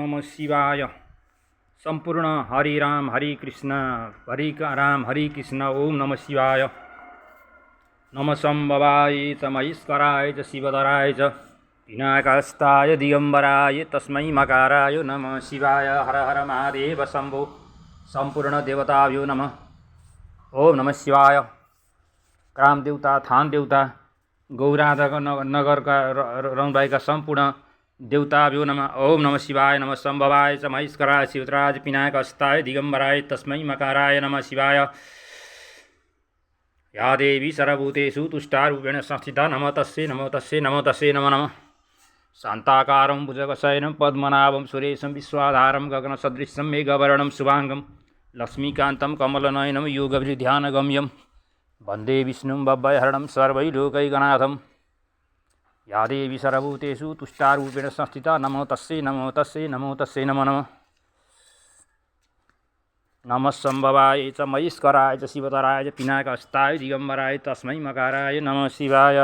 नमः शिवाय। संपूर्ण हरि राम हरि कृष्ण राम हरि कृष्ण। ओम नमः शिवाय। नमः संभवाय च महेश्वराय च शिवधराय च पिनाकस्ताय दिगंबराय तस्मै मकाराय नमः शिवाय। हर हर महादेव शंभो। संपूर्ण देवताभ्यो नमः। ओम नमः शिवाय। ग्राम देवता, थान देवता, गौराधक नगरका रहनुभएका सम्पूर्ण देवताभ्यो नमः। ओम नमः शिवाय। नमः संभवाय च महेश्वराय शिवधराय पिनाकस्ताय दिगंबराय तस्मै मकाराय नमः शिवाय। या देवी सर्वभूतेषु तुष्टारूपेण संस्थिता नमो तस्यै नमो तस्यै नमो तस्यै नमो नमः। शान्ताकारं भुजगशयनं पद्मनाभं सुरेशं विश्वाधारं गगनसदृशं मेघवर्णं शुभांगं लक्ष्मीकान्तं कमलनयनं योगविध्यानगम्यं वन्दे विष्णुं भवभयहरणं सर्वैलोकैकनाथं। या देवी सर्वभूतेषु तुष्टारूपेण संस्थिता नमो तस्यै नमो तस्यै नमो तस्यै नमो नमः। नमः संभवाय च महेश्वराय च शिवधराय च पिनाकस्ताय दिगंबराय तस्मै मकाराय नमः शिवाय।